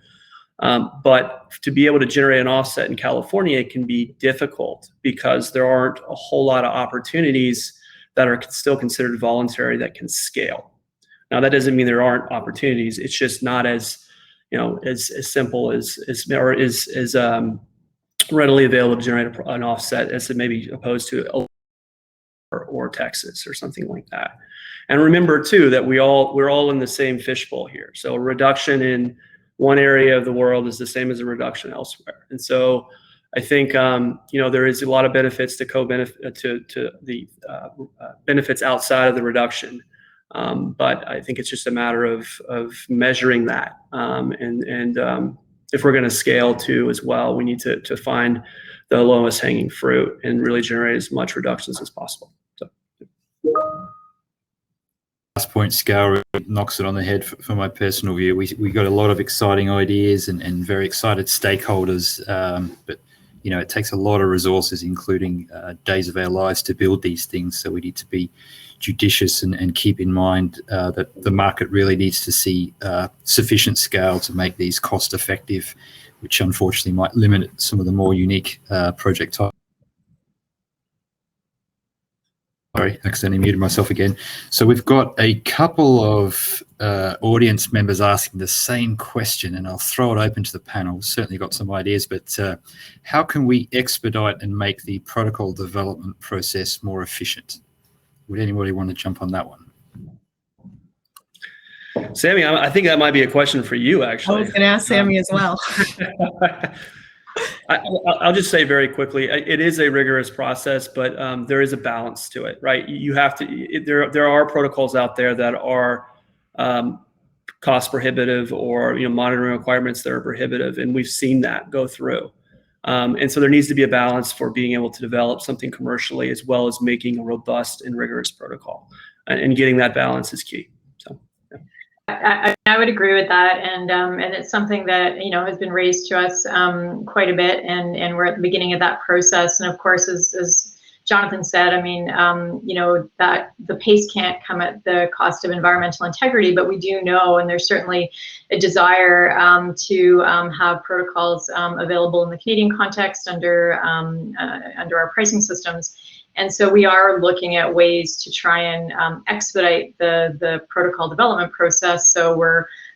But to be able to generate an offset in California, it can be difficult because there aren't a whole lot of opportunities that are still considered voluntary that can scale. Now, that doesn't mean there aren't opportunities. It's just not as simple as readily available to generate an offset as it may be opposed to or Texas or something like that. And remember too that we're all in the same fishbowl here. So a reduction in one area of the world is the same as a reduction elsewhere. And so I think there is a lot of benefits to the benefits outside of the reduction. But I think it's just a matter of measuring that and if we're going to scale too as well, we need to find the lowest hanging fruit and really generate as much reductions as possible. So. Last point, scale knocks it on the head for my personal view. We got a lot of exciting ideas and very excited stakeholders, but it takes a lot of resources, including days of our lives, to build these things. So we need to be judicious and keep in mind that the market really needs to see sufficient scale to make these cost effective, which unfortunately might limit some of the more unique project types. Sorry, accidentally muted myself again. So we've got a couple of audience members asking the same question, and I'll throw it open to the panel. Certainly got some ideas, but how can we expedite and make the protocol development process more efficient? Would anybody want to jump on that one? Sami, I think that might be a question for you, actually. I was going to ask Sami as well. I'll just say very quickly, it is a rigorous process, but there is a balance to it, right? You have to. There are protocols out there that are cost prohibitive, or monitoring requirements that are prohibitive, and we've seen that go through. And so there needs to be a balance for being able to develop something commercially, as well as making a robust and rigorous protocol, and getting that balance is key. So. Yeah. I would agree with that, and it's something that has been raised to us quite a bit, and we're at the beginning of that process. And of course, as Jonathan said, I mean, that the pace can't come at the cost of environmental integrity, but we do know, and there's certainly a desire to have protocols available in the Canadian context under our pricing systems. And so we are looking at ways to try and expedite the protocol development process. So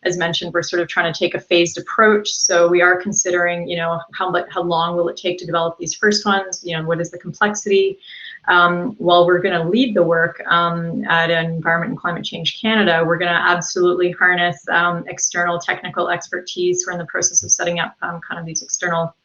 as mentioned, we're sort of trying to take a phased approach. So we are considering, how long will it take to develop these first ones? What is the complexity? While we're going to lead the work at Environment and Climate Change Canada, we're going to absolutely harness external technical expertise. We're in the process of setting up kind of these external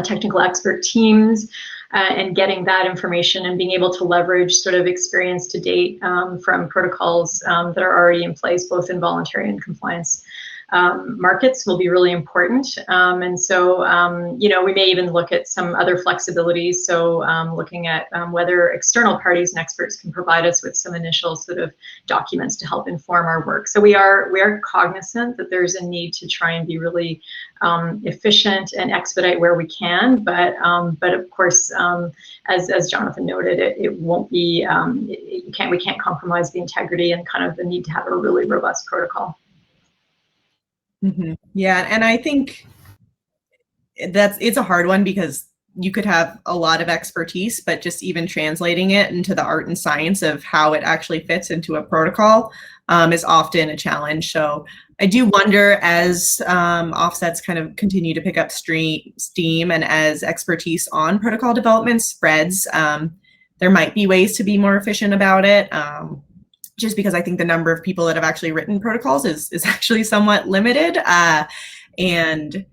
technical expert teams, and getting that information and being able to leverage sort of experience to date from protocols that are already in place, both in voluntary and compliance markets, will be really important. And so, we may even look at some other flexibilities. So looking at whether external parties and experts can provide us with some initial sort of documents to help inform our work. So we are cognizant that there's a need to try and be really efficient and expedite where we can, but of course, as Jonathan noted, it won't be, we can't compromise the integrity and kind of the need to have a really robust protocol. Mm-hmm. Yeah, and I think it's a hard one, because you could have a lot of expertise, but just even translating it into the art and science of how it actually fits into a protocol is often a challenge. So I do wonder, as offsets kind of continue to pick up steam, and as expertise on protocol development spreads, there might be ways to be more efficient about it. Just because I think the number of people that have actually written protocols is actually somewhat limited, and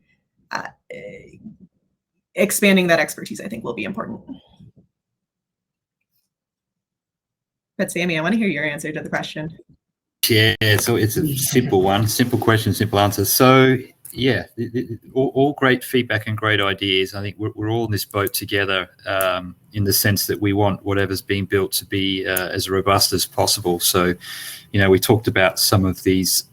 expanding that expertise, I think, will be important. But Sami, I want to hear your answer to the question. Yeah, so it's a simple one, simple question, simple answer. So yeah, all great feedback and great ideas. I think we're all in this boat together, in the sense that we want whatever's being built to be as robust as possible. So, we talked about some of these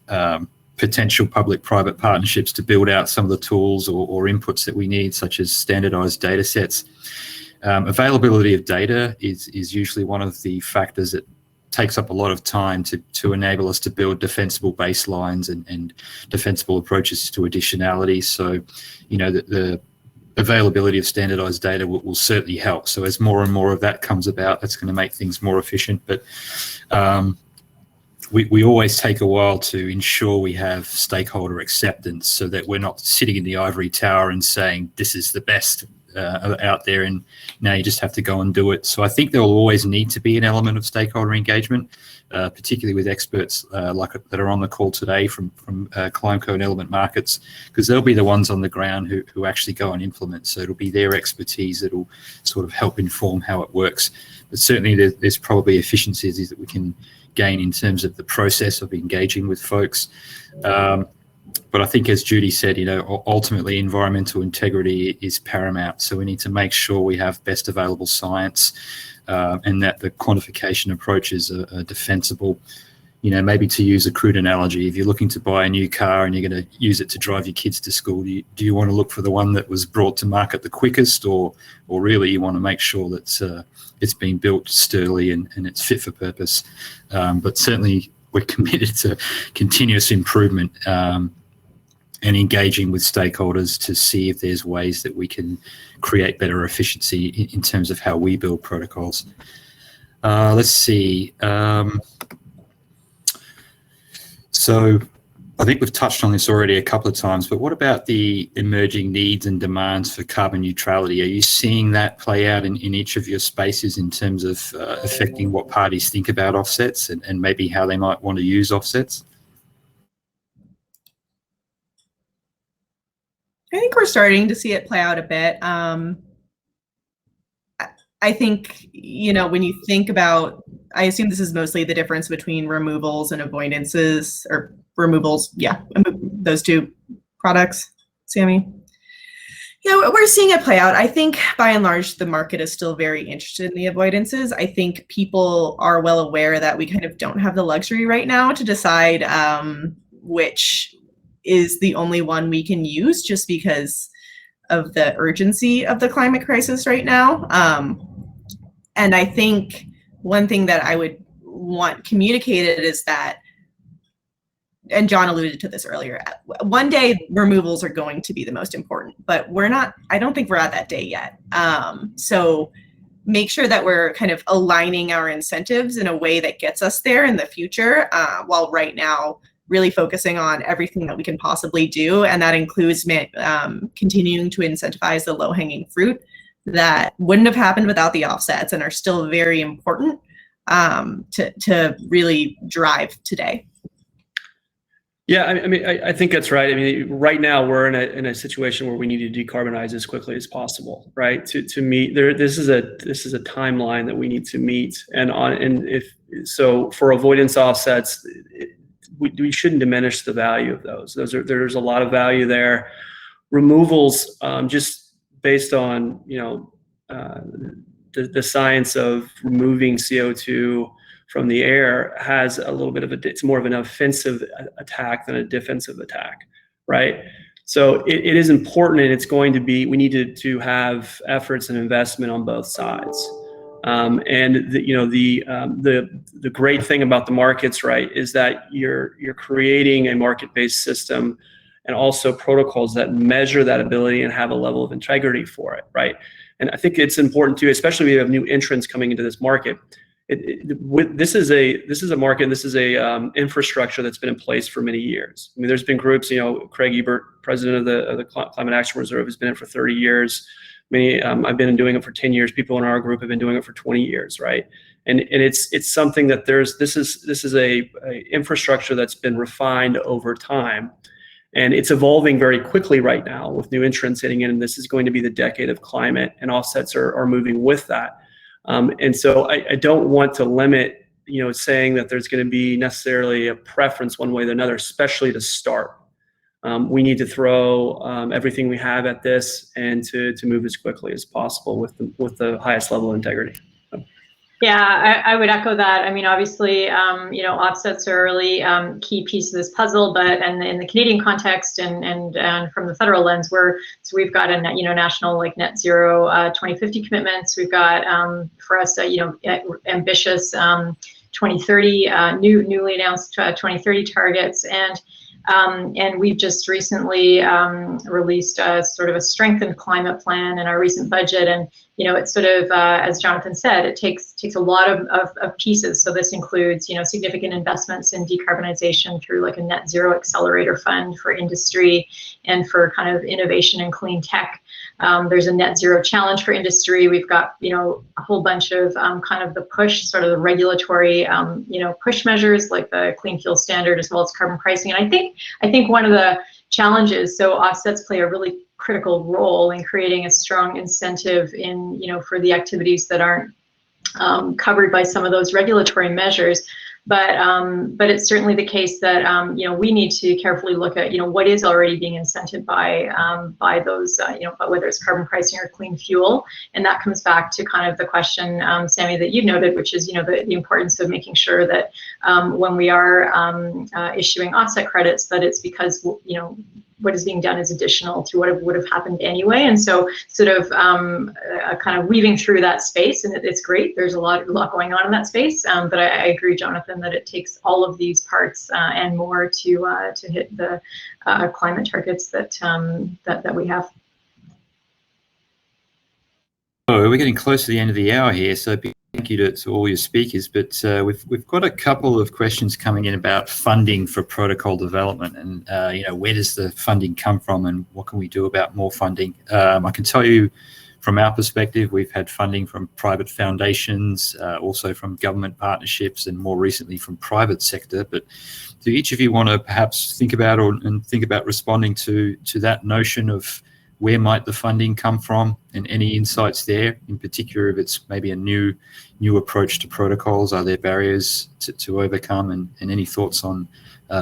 potential public-private partnerships to build out some of the tools or inputs that we need, such as standardized data sets. Availability of data is usually one of the factors that takes up a lot of time to enable us to build defensible baselines and defensible approaches to additionality. So, the availability of standardized data will certainly help. So as more and more of that comes about, that's going to make things more efficient. But we always take a while to ensure we have stakeholder acceptance, so that we're not sitting in the ivory tower and saying this is the best out there, and now you just have to go and do it. So I think there will always need to be an element of stakeholder engagement, particularly with experts like that are on the call today from ClimeCo and Element Markets, because they'll be the ones on the ground who actually go and implement. So it'll be their expertise that will sort of help inform how it works. But certainly there's probably efficiencies that we can gain in terms of the process of engaging with folks. But I think, as Judy said, ultimately environmental integrity is paramount. So we need to make sure we have best available science, and that the quantification approaches are defensible. Maybe to use a crude analogy, if you're looking to buy a new car and you're going to use it to drive your kids to school, do you want to look for the one that was brought to market the quickest, or really you want to make sure that it's been built sturdily and it's fit for purpose? But certainly we're committed to continuous improvement, and engaging with stakeholders to see if there's ways that we can create better efficiency in terms of how we build protocols. Let's see. So I think we've touched on this already a couple of times, but what about the emerging needs and demands for carbon neutrality? Are you seeing that play out in each of your spaces in terms of affecting what parties think about offsets and maybe how they might want to use offsets? I think we're starting to see it play out a bit. I think, you know, when you think about, I assume this is mostly the difference between removals and avoidances, or removals, yeah, those two products, Sami. Yeah, we're seeing it play out. I think by and large, the market is still very interested in the avoidances. I think people are well aware that we kind of don't have the luxury right now to decide which is the only one we can use, just because of the urgency of the climate crisis right now. And I think one thing that I would want communicated is that, and John alluded to this earlier, one day removals are going to be the most important, but we're not, I don't think we're at that day yet. So make sure that we're kind of aligning our incentives in a way that gets us there in the future, while right now really focusing on everything that we can possibly do. And that includes continuing to incentivize the low-hanging fruit that wouldn't have happened without the offsets and are still very important to really drive today. Yeah, I mean, I think that's right. I mean, right now we're in a situation where we need to decarbonize as quickly as possible, right? To meet there, this is a timeline that we need to meet, and if so, for avoidance offsets, we shouldn't diminish the value of those. There's a lot of value there. Removals, just based on, you know, the science of removing CO2 from the air, has a little bit of it's more of an offensive attack than a defensive attack, right? So it is important, and it's going to be, we need to have efforts and investment on both sides. And the great thing about the markets, right, is that you're creating a market-based system and also protocols that measure that ability and have a level of integrity for it, right? And I think it's important too, especially if you have new entrants coming into this market. This is a market, this is a infrastructure that's been in place for many years. I mean, there's been groups, you know, Craig Ebert, president of the Climate Action Reserve, has been in it for 30 years. I've been doing it for 10 years. People in our group have been doing it for 20 years, right? And it's something that this is a infrastructure that's been refined over time, and it's evolving very quickly right now with new entrants hitting in. And this is going to be the decade of climate, and offsets are moving with that. And so I don't want to limit, you know, saying that there's going to be necessarily a preference one way or another, especially to start. We need to throw everything we have at this and to move as quickly as possible with the highest level of integrity. Yeah, I would echo that. I mean, obviously, you know, offsets are a really key piece of this puzzle, but and in the Canadian context and from the federal lens, we've got a national like net zero 2050 commitments. We've got for us ambitious 2030 newly announced 2030 targets, and we've just recently released sort of a strengthened climate plan in our recent budget. And you know, it's sort of as Jonathan said, it takes a lot of pieces. So this includes, you know, significant investments in decarbonization through like a net zero accelerator fund for industry and for kind of innovation and clean tech. There's a net zero challenge for industry. We've got, you know, a whole bunch of kind of the push, sort of the regulatory, you know, push measures like the clean fuel standard as well as carbon pricing. And I think one of the challenges, so offsets play a really critical role in creating a strong incentive in, you know, for the activities that aren't covered by some of those regulatory measures. But it's certainly the case that you know, we need to carefully look at, you know, what is already being incented by those you know, whether it's carbon pricing or clean fuel. And that comes back to kind of the question, Sami, that you've noted, which is, you know, the importance of making sure that when we are issuing offset credits, that it's because, you know, what is being done is additional to what would have happened anyway. And so sort of kind of weaving through that space, and it's great. There's a lot going on in that space. But I agree, Jonathan, that it takes all of these parts and more to hit the climate targets that we have. Oh, we're getting close to the end of the hour here. So thank you to all your speakers, but we've got a couple of questions coming in about funding for protocol development, and where does the funding come from, and what can we do about more funding? I can tell you, from our perspective, we've had funding from private foundations, also from government partnerships, and more recently from private sector. But do each of you want to perhaps think about responding to that notion of where might the funding come from, and any insights there, in particular if it's maybe a new approach to protocols? Are there barriers to overcome, and any thoughts on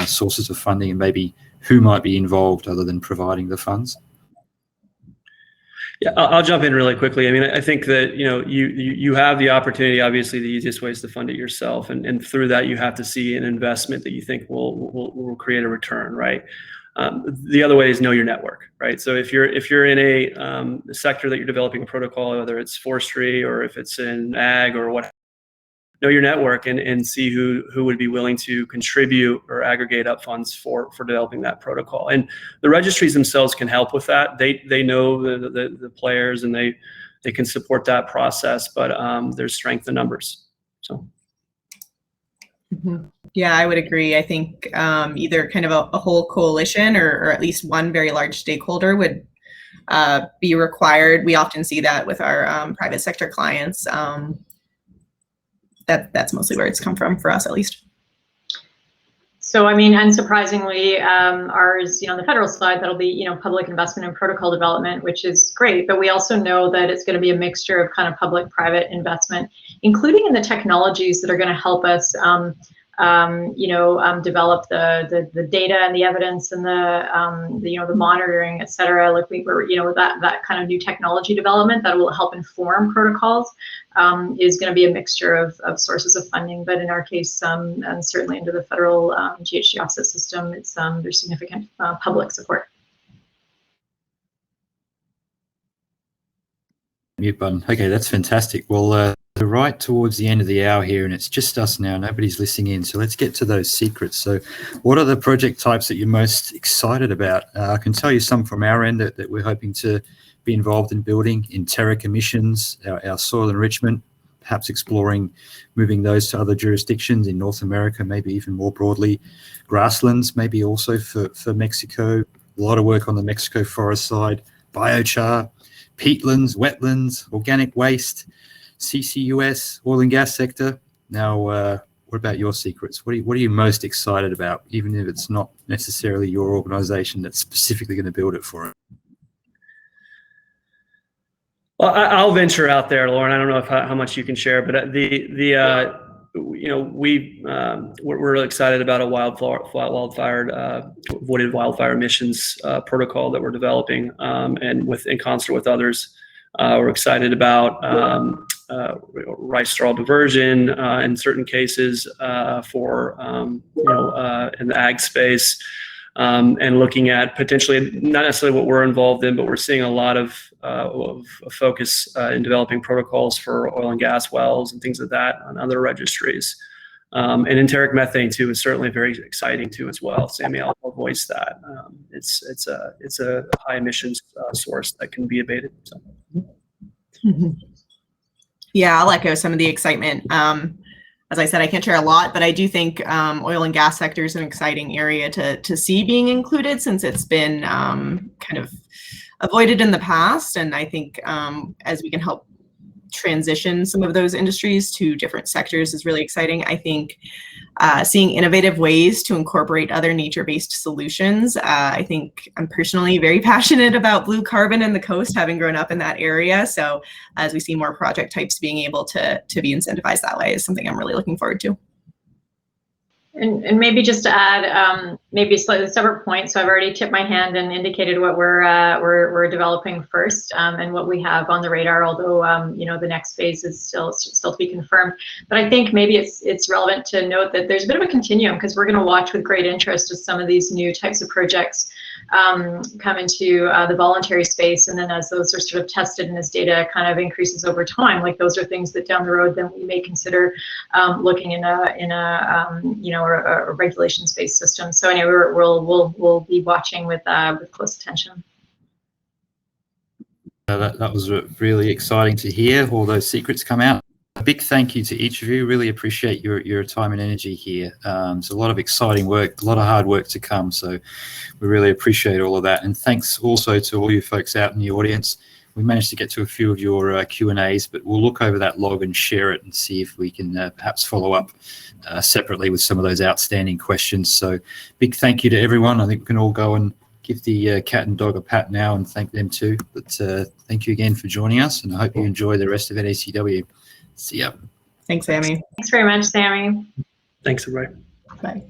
sources of funding, and maybe who might be involved other than providing the funds? Yeah, I'll jump in really quickly. I mean, I think that you have the opportunity. Obviously, the easiest way is to fund it yourself, and through that you have to see an investment that you think will create a return, right? The other way is know your network, right? So if you're in a sector that you're developing a protocol, whether it's forestry or if it's in ag or what, know your network and see who would be willing to contribute or aggregate up funds for developing that protocol. And the registries themselves can help with that. They know the players, and they can support that process, but there's strength in numbers. So. Mm-hmm. Yeah, I would agree. I think either kind of a whole coalition or at least one very large stakeholder would be required. We often see that with our private sector clients. That's mostly where it's come from for us, at least. So, I mean, unsurprisingly, ours, on the federal side, that'll be, public investment in protocol development, which is great. But we also know that it's going to be a mixture of kind of public-private investment, including in the technologies that are going to help us, develop the data and the evidence and the monitoring, et cetera. Like that kind of new technology development that will help inform protocols is going to be a mixture of sources of funding. But in our case, and certainly under the federal GHG offset system, there's significant public support. Mute button. Okay, that's fantastic. Well, we're right towards the end of the hour here, and it's just us now. Nobody's listening in. So let's get to those secrets. So what are the project types that you're most excited about? I can tell you some from our end that we're hoping to be involved in building: enteric emissions, our soil enrichment, perhaps exploring moving those to other jurisdictions in North America, maybe even more broadly. Grasslands, maybe also for Mexico. A lot of work on the Mexico forest side. Biochar, peatlands, wetlands, organic waste, CCUS, oil and gas sector. Now, what about your secrets? What are you most excited about, even if it's not necessarily your organization that's specifically going to build it for it? Well, I'll venture out there, Lauren. I don't know how much you can share, but we're really excited about a avoided wildfire emissions protocol that we're developing, and in concert with others. We're excited about rice straw diversion in certain cases for in the ag space, and looking at potentially not necessarily what we're involved in, but we're seeing a lot of focus in developing protocols for oil and gas wells and things like that on other registries. And enteric methane too is certainly very exciting too as well. Sami, I'll voice that. It's a high emissions source that can be abated. So. Mm-hmm. Yeah, I'll echo some of the excitement. As I said, I can't share a lot, but I do think oil and gas sector is an exciting area to see being included, since it's been kind of avoided in the past. And I think as we can help transition some of those industries to different sectors is really exciting. I think seeing innovative ways to incorporate other nature-based solutions. I think I'm personally very passionate about blue carbon in the coast, having grown up in that area. So as we see more project types being able to be incentivized that way is something I'm really looking forward to. And maybe just to add, maybe a slightly separate point. So I've already tipped my hand and indicated what we're developing first, and what we have on the radar. Although the next phase is still to be confirmed. But I think maybe it's relevant to note that there's a bit of a continuum, because we're going to watch with great interest as some of these new types of projects come into the voluntary space, and then as those are sort of tested and as data kind of increases over time, like those are things that down the road then we may consider looking in a regulations-based system. So anyway, we'll be watching with close attention. That was really exciting to hear all those secrets come out. a big thank you to each of you. Really appreciate your time and energy here. There's a lot of exciting work, a lot of hard work to come. So we really appreciate all of that. And thanks also to all you folks out in the audience. We managed to get to a few of your Q&As, but we'll look over that log and share it and see if we can perhaps follow up separately with some of those outstanding questions. So big thank you to everyone. I think we can all go and give the cat and dog a pat now and thank them too. But thank you again for joining us, and I hope you enjoy the rest of NACW. See ya. Thanks, Sami. Thanks very much, Sami. Thanks, everybody. Bye.